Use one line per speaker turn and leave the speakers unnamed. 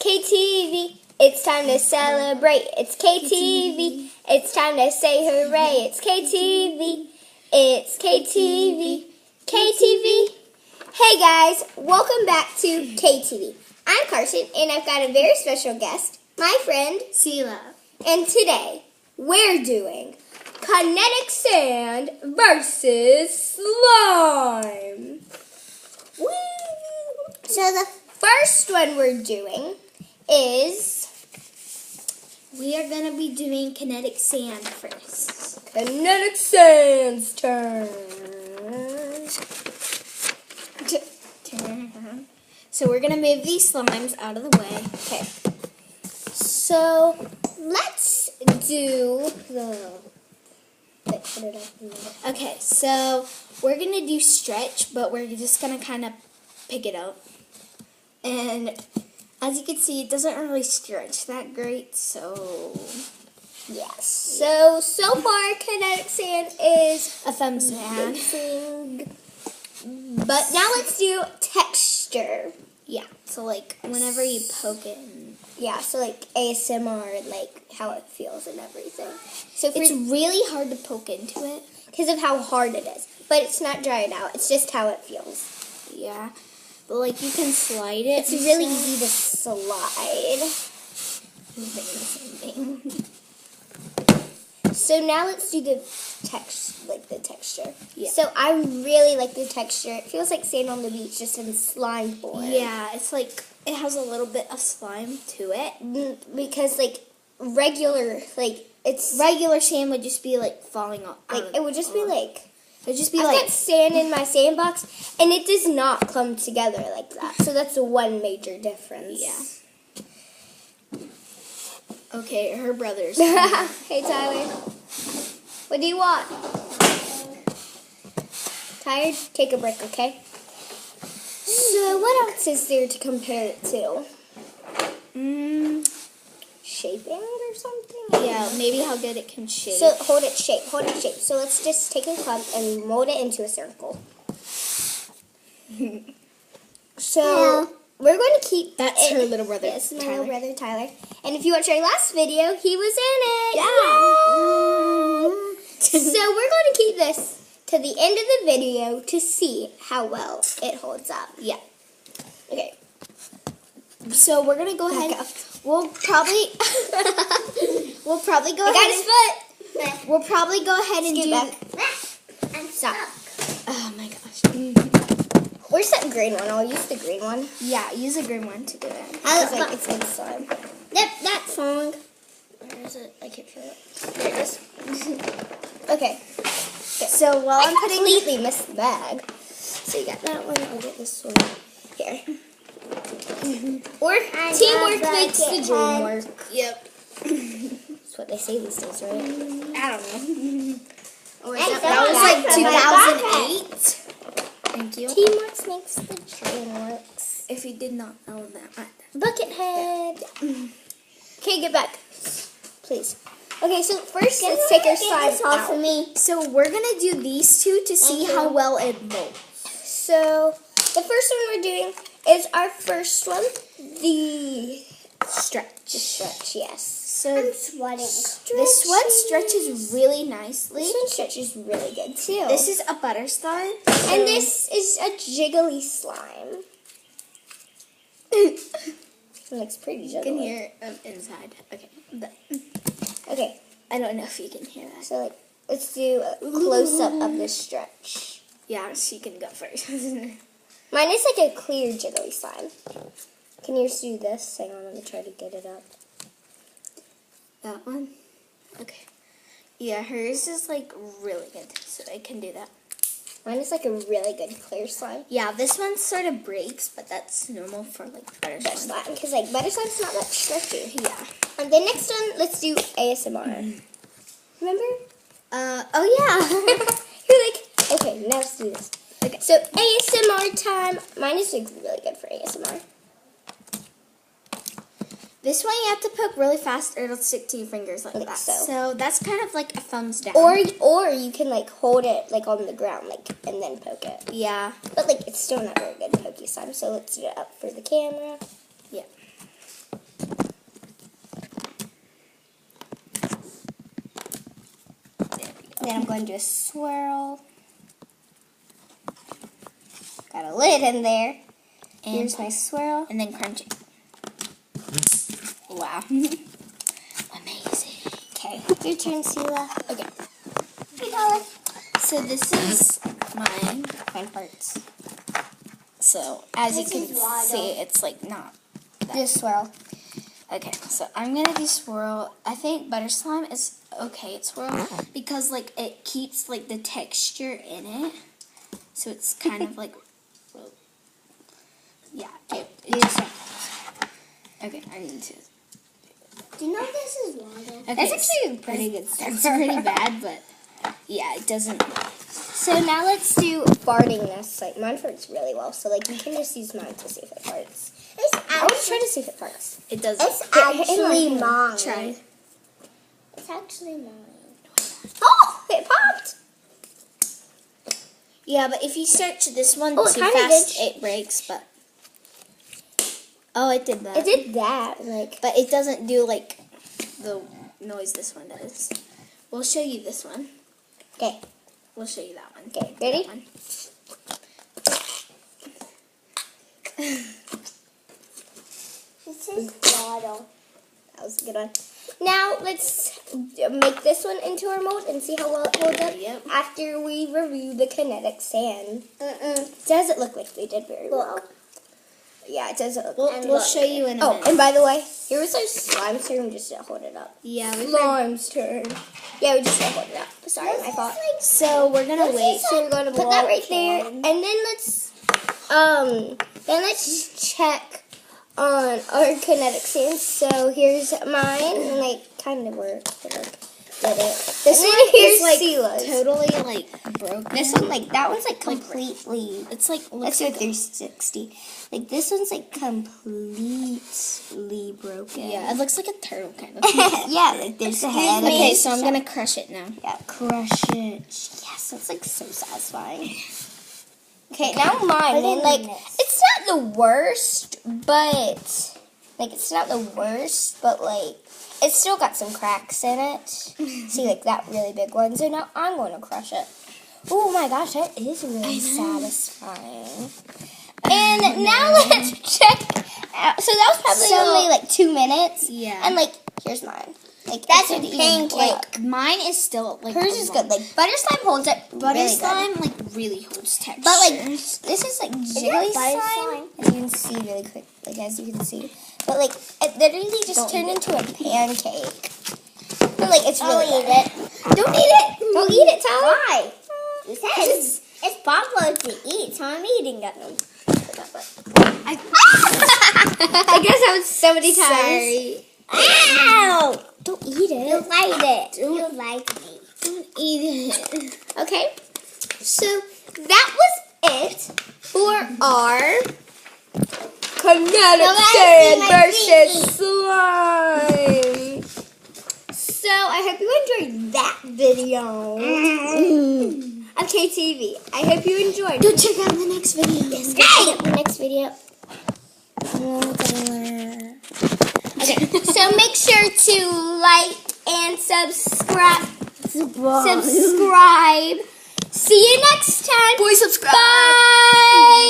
KTV. It's time to celebrate. It's KTV. It's time to say hooray. It's KTV. It's KTV. KTV. Hey guys, welcome back to KTV. I'm Carson, and I've got a very special guest, my friend
Sela.
And today, we're doing Kinetic Sand versus Slime. Woo! So the first one we're doing is...
We are going to be doing Kinetic Sand first.
Kinetic Sand's turn.
So we're going to move these slimes out of the way.
Okay. So let's do the...
Okay, so we're going to do stretch, but we're just going to kind of pick it up. And as you can see, it doesn't really stretch that great, so...
Yes. So far, Kinetic Sand is
a thumbs down.
But now let's do texture.
Yeah, so like whenever you poke it.
Yeah, so like ASMR and like how it feels and everything. So
it's really hard to poke into it.
Because of how hard it is. But it's not dried out. It's just how it feels.
Yeah. But like you can slide it.
It's really easy to slide. So now let's do the texture.
Yeah.
So I really like the texture. It feels like sand on the beach, just in slime form.
Yeah, it's like it has a little bit of slime to it.
Because like regular
sand would just be like falling off.
Like it would just be like.
It would just be
I've
like
got sand in my sandbox, and it does not clump together like that. So that's one major difference.
Yeah. Okay, her brothers.
Hey, Tyler. What do you want? Tired? Take a break, okay? So, what else is there to compare it to? Shaping or something?
Yeah, maybe how good it can shape.
So, hold it shape. So, let's just take a clump and mold it into a circle. So... We're going to keep...
That's her little brother,
Yes, my
Tyler.
little brother, Tyler. And if you watched our last video, he was in it.
Yeah.
So we're going to keep this to the end of the video to see how well it holds up.
Yeah.
Okay.
So we're going to go ahead. We'll probably go ahead.
I got his foot.
We'll probably go ahead and
Scoot
do...
back. And stop.
Oh, my gosh.
Where's that green one? I'll use the green one.
Yeah, use a green one to do it.
It's good slime. Yep, that song. Where is it? I can't feel it. There it is. Okay.
So while I'm putting...
I completely missed the bag. So you got that one. I'll get this one. Here. Or teamwork makes the dream work.
Yep.
That's what they say these days, right?
I don't know.
That
was like 2008. Thank you.
Teamwork makes the dream works.
If you did not know that.
Buckethead. Okay, get back. Please. Okay, so first let's take our slime off of me.
So we're going to do these two to see how well it molds.
So the first one we're doing is our first one. The stretch, yes. So
I'm sweating. This one stretches really nicely.
This one stretches really good too.
This is a butter slime.
And this is a jiggly slime. It looks pretty jiggly.
You can hear inside. Okay.
Okay.
I don't know if you can hear that.
So like, let's do a close-up of this stretch.
Yeah, she can go first.
Mine is like a clear jiggly slime. Can you do this? Hang on, let me try to get it up.
That one? Okay. Yeah, hers is like really good, so I can do that.
Mine is like a really good clear slime.
Yeah, this one sort of breaks, but that's normal for like butter slime.
Because like butter slime's not that stretchy.
Yeah.
And the next one, let's do ASMR. Remember?
Oh yeah.
You're like, okay, now let's do this. Okay, so ASMR time. Mine is like really good for ASMR.
This one you have to poke really fast or it'll stick to your fingers like that. So that's kind of like a thumbs down.
Or you can like hold it like on the ground like and then poke it.
Yeah.
But like it's still not very good pokey slime, so let's do it up for the camera.
Yeah.
Then I'm going to do a swirl. Got a lid in there.
And
Here's my swirl.
and then crunch it. Wow. Amazing.
Okay, your turn, Sela.
Okay.
Hey, Dollar.
So this is mine.
Fine parts.
So as you
This
can
is wild.
see, it's like not.
Just swirl.
Okay, so I'm gonna do swirl. I think butter slime is okay at swirl because like it keeps like the texture in it, so it's kind of like, well, yeah. Okay, I need to.
Do you know this is water?
Okay,
That's actually pretty good stuff.
It's pretty bad, but yeah, it doesn't.
So now let's do fartingness. Like mine farts really well, so like you can just use mine to see if it farts. I want to try to see if it farts.
It doesn't.
It's actually mine.
Try.
It's actually mine. Oh, it popped.
Yeah, but if you search this one
Oh, it
too
kinda
fast,
did.
it breaks. But oh, it did that.
It did that. Like,
But it doesn't do like the noise this one does. We'll show you this one.
okay,
We'll show you that one.
okay, ready?
That one.
This is bottle. That was a good one. Now let's make this one into our mold and see how well it holds up.
Yep.
After we review the kinetic sand. Does it look like they did very well? Yeah, it doesn't look.
We'll show you in a minute.
And by the way, here was our slime's turn. Just to hold it up.
Yeah,
Slime's turn. Yeah, we just gotta hold it up. Sorry, my fault.
So we're gonna wait.
So we're gonna put that right there, and then let's check on our kinetic sand. So here's mine, and like kind of worked. Did it? This one here's
like
Sela's.
totally like broken.
This one, like that one's like completely.
It's like
Let's
looks
do a
like
360. Like this one's like completely broken.
yeah, it looks like a turtle kind of.
Yeah, like there's a head.
Okay, so I'm gonna crush it now.
Yeah, crush it. Yes, that's like so satisfying. Okay, now mine. And like, it's not the worst, but like it's not the worst, but like it's still got some cracks in it. See, like that really big one. So now I'm going to crush it. Oh my gosh, that is really satisfying. And now let's check out. So that was probably only like 2 minutes.
Yeah.
And like, here's mine. Like that's a pancake.
Like mine is still like
Hers is good. Like butter slime holds up
butter
really
slime
good.
like really holds texture.
But like this is like jiggly
butter
slime, as you can see really quick. Like as you can see, but like it literally just turned into a pancake. But like it's really good.
eat it.
Don't eat it. Don't eat it, Tyler.
Why? It's popular to eat, so I'm eating it.
I guess that was so many times.
Sorry.
Ow!
Don't eat it.
You like it. You like me.
Don't eat it.
Okay. So that was it for our kinetic sand versus slime. So I hope you enjoyed that video of KTV. I hope you enjoyed.
Go check out the next video.
Yes, guys. The next video. Okay, so make sure to like and subscribe. Subscribe. See you next time.
Boy, subscribe.
Bye.